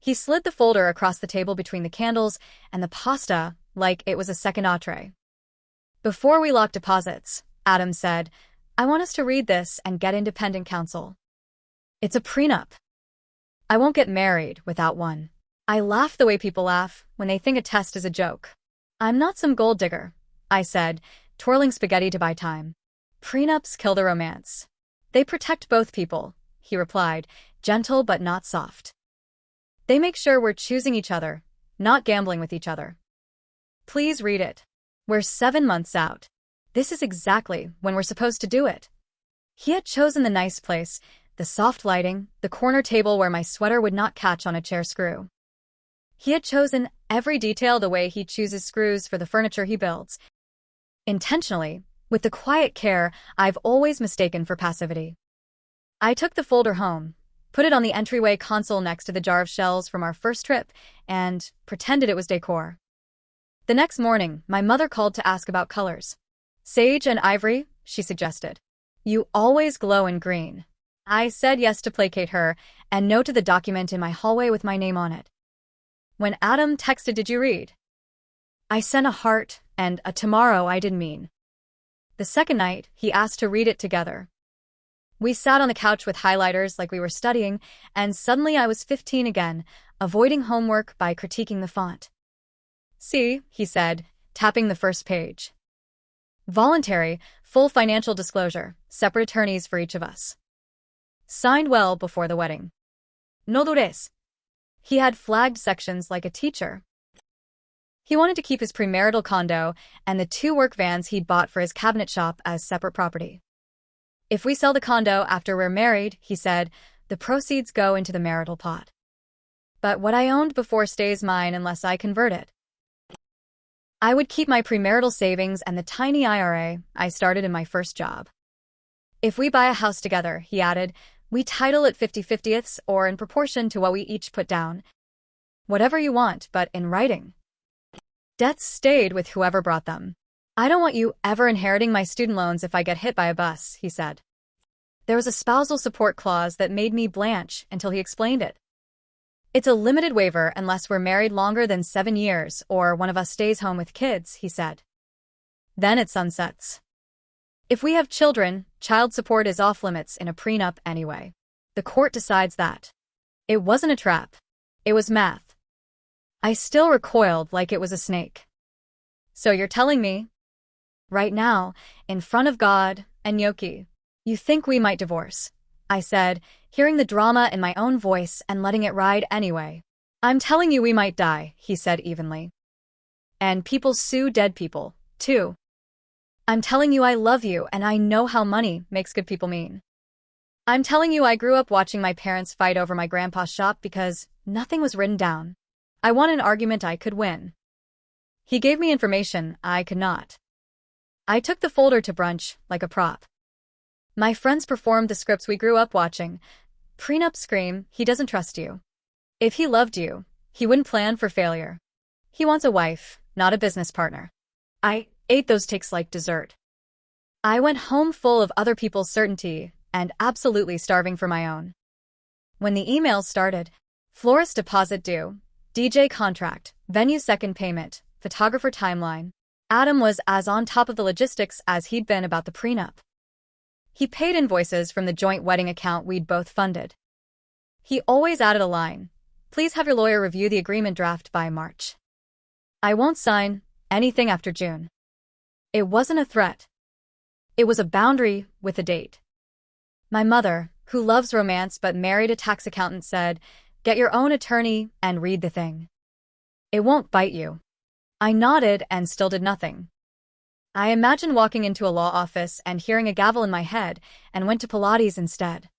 He slid the folder across the table between the candles and the pasta like it was a second entree. Before we lock deposits, Adam said, I want us to read this and get independent counsel. It's a prenup. I won't get married without one. I laugh the way people laugh when they think a test is a joke. I'm not some gold digger, I said, twirling spaghetti to buy time. Prenups kill the romance. They protect both people, he replied, gentle but not soft. They make sure we're choosing each other, not gambling with each other. Please read it. We're 7 months out. This is exactly when we're supposed to do it. He had chosen the nice place, the soft lighting, the corner table where my sweater would not catch on a chair screw. He had chosen every detail the way he chooses screws for the furniture he builds. Intentionally, with the quiet care I've always mistaken for passivity. I took the folder home, put it on the entryway console next to the jar of shells from our first trip, and pretended it was decor. The next morning, my mother called to ask about colors. Sage and ivory, she suggested. You always glow in green. I said yes to placate her, and no to the document in my hallway with my name on it. When Adam texted, did you read? I sent a heart and a tomorrow I didn't mean. The second night, he asked to read it together. We sat on the couch with highlighters like we were studying, and suddenly I was 15 again, avoiding homework by critiquing the font. See, he said, tapping the first page. Voluntary, full financial disclosure, separate attorneys for each of us. Signed well before the wedding. No dures. He had flagged sections like a teacher. He wanted to keep his premarital condo and the 2 work vans he'd bought for his cabinet shop as separate property. If we sell the condo after we're married, he said, the proceeds go into the marital pot. But what I owned before stays mine unless I convert it. I would keep my premarital savings and the tiny IRA I started in my first job. If we buy a house together, he added, we title it 50/50ths or in proportion to what we each put down. Whatever you want, but in writing. Debts stayed with whoever brought them. I don't want you ever inheriting my student loans if I get hit by a bus, he said. There was a spousal support clause that made me blanch until he explained it. It's a limited waiver unless we're married longer than 7 years or one of us stays home with kids, he said. Then it sunsets. If we have children, child support is off limits in a prenup anyway. The court decides that. It wasn't a trap. It was math. I still recoiled like it was a snake. So you're telling me, right now, in front of God and Yoki, you think we might divorce? I said, hearing the drama in my own voice and letting it ride anyway. I'm telling you we might die, he said evenly. And people sue dead people, too. I'm telling you I love you and I know how money makes good people mean. I'm telling you I grew up watching my parents fight over my grandpa's shop because nothing was written down. I won an argument I could win. He gave me information I could not. I took the folder to brunch like a prop. My friends performed the scripts we grew up watching. Prenup scream, he doesn't trust you. If he loved you, he wouldn't plan for failure. He wants a wife, not a business partner. I ate those takes like dessert. I went home full of other people's certainty and absolutely starving for my own. When the emails started, florist deposit due, DJ contract, venue second payment, photographer timeline, Adam was as on top of the logistics as he'd been about the prenup. He paid invoices from the joint wedding account we'd both funded. He always added a line, please have your lawyer review the agreement draft by March. I won't sign anything after June. It wasn't a threat. It was a boundary with a date. My mother, who loves romance but married a tax accountant, said, get your own attorney and read the thing. It won't bite you. I nodded and still did nothing. I imagined walking into a law office and hearing a gavel in my head and went to Pilates instead.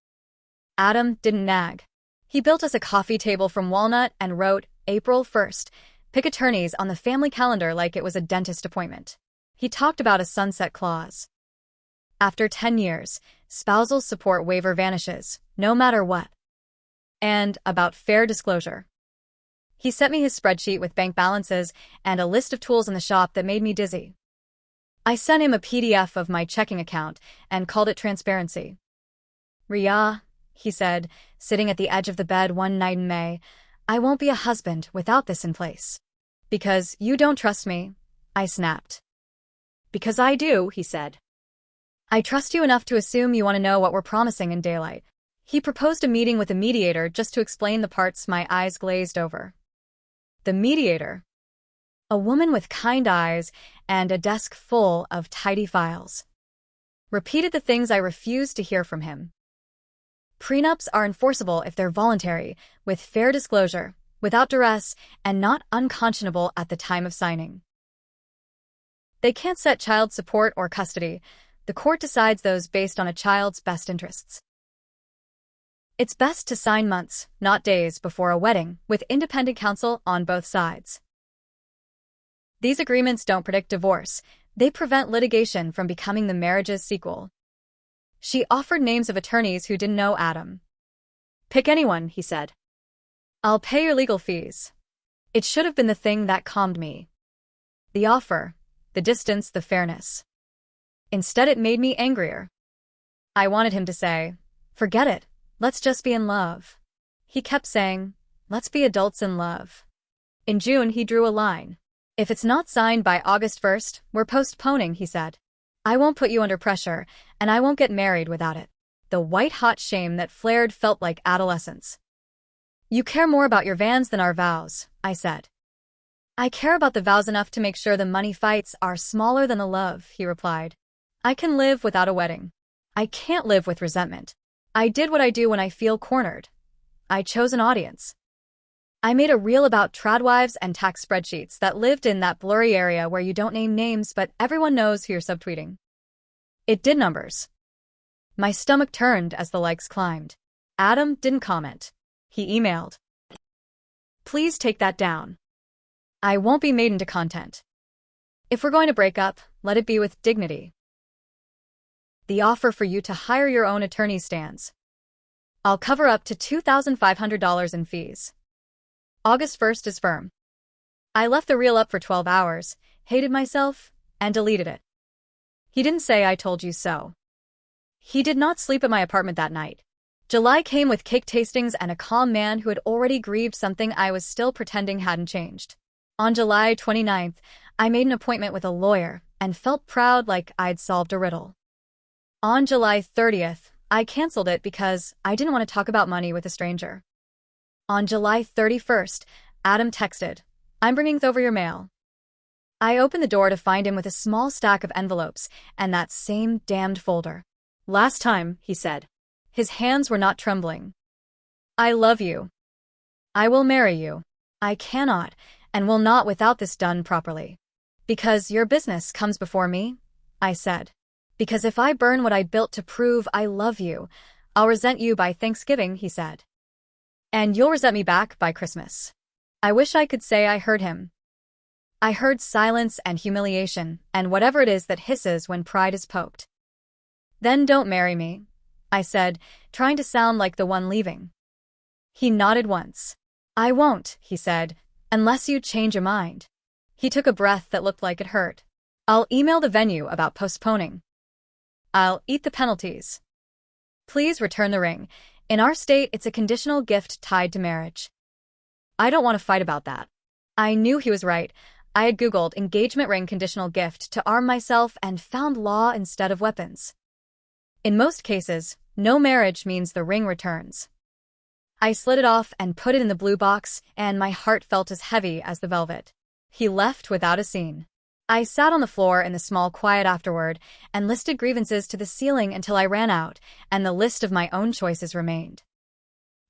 Adam didn't nag. He built us a coffee table from walnut and wrote, April 1st, pick attorneys on the family calendar like it was a dentist appointment. He talked about a sunset clause. After 10 years, spousal support waiver vanishes, no matter what. And about fair disclosure. He sent me his spreadsheet with bank balances and a list of tools in the shop that made me dizzy. I sent him a PDF of my checking account and called it transparency. Ria, he said, sitting at the edge of the bed one night in May, I won't be a husband without this in place. Because you don't trust me, I snapped. Because I do, he said. I trust you enough to assume you want to know what we're promising in daylight. He proposed a meeting with a mediator just to explain the parts my eyes glazed over. The mediator. A woman with kind eyes and a desk full of tidy files. Repeated the things I refused to hear from him. Prenups are enforceable if they're voluntary, with fair disclosure, without duress, and not unconscionable at the time of signing. They can't set child support or custody. The court decides those based on a child's best interests. It's best to sign months, not days, before a wedding, with independent counsel on both sides. These agreements don't predict divorce. They prevent litigation from becoming the marriage's sequel. She offered names of attorneys who didn't know Adam. Pick anyone, he said. I'll pay your legal fees. It should have been the thing that calmed me. The offer, the distance, the fairness. Instead, it made me angrier. I wanted him to say, forget it, let's just be in love. He kept saying, let's be adults in love. In June, he drew a line. If it's not signed by August 1st, we're postponing, he said. I won't put you under pressure, and I won't get married without it. The white-hot shame that flared felt like adolescence. You care more about your vans than our vows, I said. I care about the vows enough to make sure the money fights are smaller than the love, he replied. I can live without a wedding. I can't live with resentment. I did what I do when I feel cornered. I chose an audience. I made a reel about tradwives and tax spreadsheets that lived in that blurry area where you don't name names but everyone knows who you're subtweeting. It did numbers. My stomach turned as the likes climbed. Adam didn't comment. He emailed. Please take that down. I won't be made into content. If we're going to break up, let it be with dignity. The offer for you to hire your own attorney stands. I'll cover up to $2,500 in fees. August 1st is firm. I left the reel up for 12 hours, hated myself, and deleted it. He didn't say I told you so. He did not sleep at my apartment that night. July came with cake tastings and a calm man who had already grieved something I was still pretending hadn't changed. On July 29th, I made an appointment with a lawyer and felt proud like I'd solved a riddle. On July 30th, I canceled it because I didn't want to talk about money with a stranger. On July 31st, Adam texted, I'm bringing over your mail. I opened the door to find him with a small stack of envelopes and that same damned folder. Last time, he said. His hands were not trembling. I love you. I will marry you. I cannot and will not without this done properly. Because your business comes before me, I said. Because if I burn what I built to prove I love you, I'll resent you by Thanksgiving, he said. And you'll resent me back by Christmas. I wish I could say I heard him. I heard silence and humiliation and whatever it is that hisses when pride is poked. Then don't marry me, I said, trying to sound like the one leaving. He nodded once. I won't, he said, unless you change your mind. He took a breath that looked like it hurt. I'll email the venue about postponing. I'll eat the penalties. Please return the ring. In our state, it's a conditional gift tied to marriage. I don't want to fight about that. I knew he was right. I had Googled engagement ring conditional gift to arm myself and found law instead of weapons. In most cases, no marriage means the ring returns. I slid it off and put it in the blue box, and my heart felt as heavy as the velvet. He left without a scene. I sat on the floor in the small quiet afterward and listed grievances to the ceiling until I ran out, and the list of my own choices remained.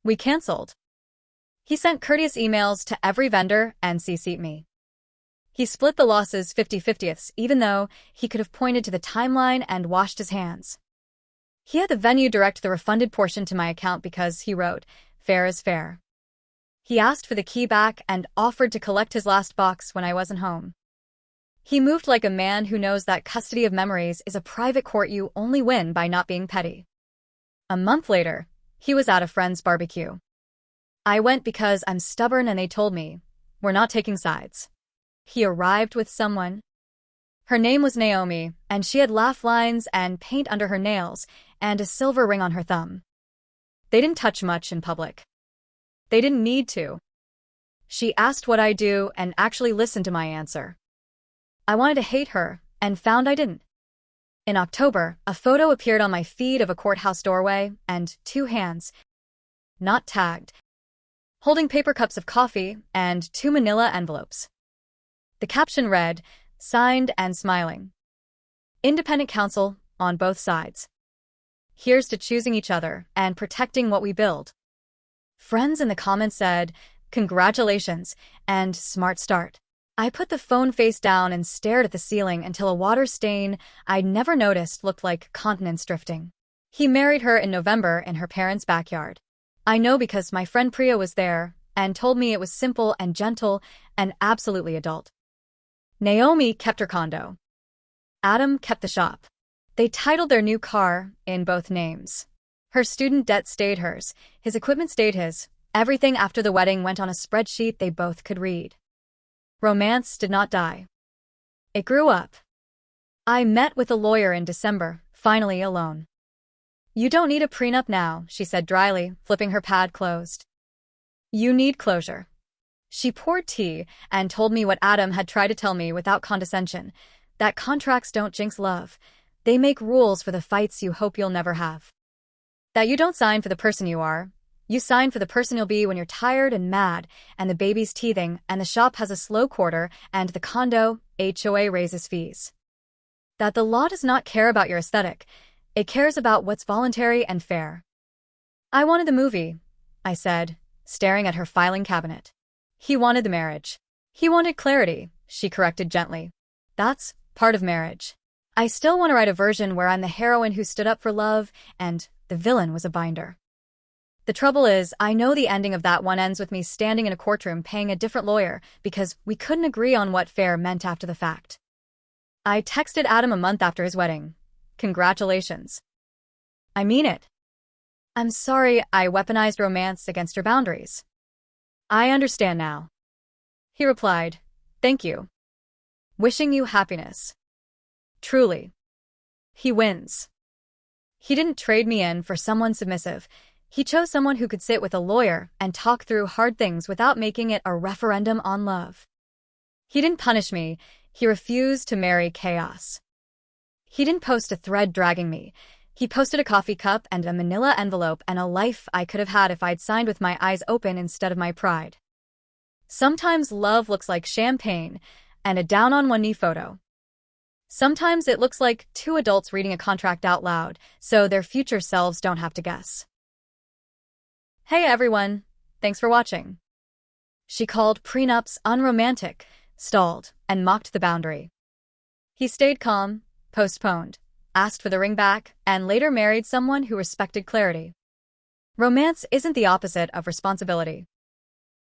We canceled. He sent courteous emails to every vendor and CC'd me. He split the losses 50-50ths, even though he could have pointed to the timeline and washed his hands. He had the venue direct the refunded portion to my account because, he wrote, fair is fair. He asked for the key back and offered to collect his last box when I wasn't home. He moved like a man who knows that custody of memories is a private court you only win by not being petty. A month later, he was at a friend's barbecue. I went because I'm stubborn and they told me, we're not taking sides. He arrived with someone. Her name was Naomi, and she had laugh lines and paint under her nails and a silver ring on her thumb. They didn't touch much in public. They didn't need to. She asked what I do and actually listened to my answer. I wanted to hate her and found I didn't. In October, a photo appeared on my feed of a courthouse doorway and 2 hands, not tagged, holding paper cups of coffee and 2 manila envelopes. The caption read, "Signed and smiling. Independent counsel on both sides. Here's to choosing each other and protecting what we build." Friends in the comments said, "Congratulations," and "Smart start." I put the phone face down and stared at the ceiling until a water stain I'd never noticed looked like continents drifting. He married her in November in her parents' backyard. I know because my friend Priya was there and told me it was simple and gentle and absolutely adult. Naomi kept her condo. Adam kept the shop. They titled their new car in both names. Her student debt stayed hers, his equipment stayed his. Everything after the wedding went on a spreadsheet they both could read. Romance did not die. It grew up. I met with a lawyer in December, finally alone. "You don't need a prenup now," she said dryly, flipping her pad closed. "You need closure." She poured tea and told me what Adam had tried to tell me without condescension, that contracts don't jinx love. They make rules for the fights you hope you'll never have. That you don't sign for the person you are. You sign for the person you'll be when you're tired and mad, and the baby's teething, and the shop has a slow quarter, and the condo, HOA raises fees. That the law does not care about your aesthetic. It cares about what's voluntary and fair. "I wanted the movie," I said, staring at her filing cabinet. "He wanted the marriage." "He wanted clarity," she corrected gently. "That's part of marriage. I still want to write a version where I'm the heroine who stood up for love, and the villain was a binder. The trouble is, I know the ending of that one ends with me standing in a courtroom paying a different lawyer because we couldn't agree on what fair meant after the fact." I texted Adam a month after his wedding. "Congratulations." "I mean it. I'm sorry I weaponized romance against your boundaries." "I understand now." He replied, "Thank you. Wishing you happiness." Truly. He wins. He didn't trade me in for someone submissive. He chose someone who could sit with a lawyer and talk through hard things without making it a referendum on love. He didn't punish me. He refused to marry chaos. He didn't post a thread dragging me. He posted a coffee cup and a manila envelope and a life I could have had if I'd signed with my eyes open instead of my pride. Sometimes love looks like champagne and a down-on-one-knee photo. Sometimes it looks like 2 adults reading a contract out loud, so their future selves don't have to guess. Hey everyone, thanks for watching. She called prenups unromantic, stalled, and mocked the boundary. He stayed calm, postponed, asked for the ring back, and later married someone who respected clarity. Romance isn't the opposite of responsibility.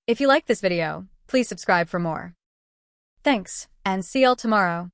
If you like this video, please subscribe for more. Thanks, and see y'all tomorrow.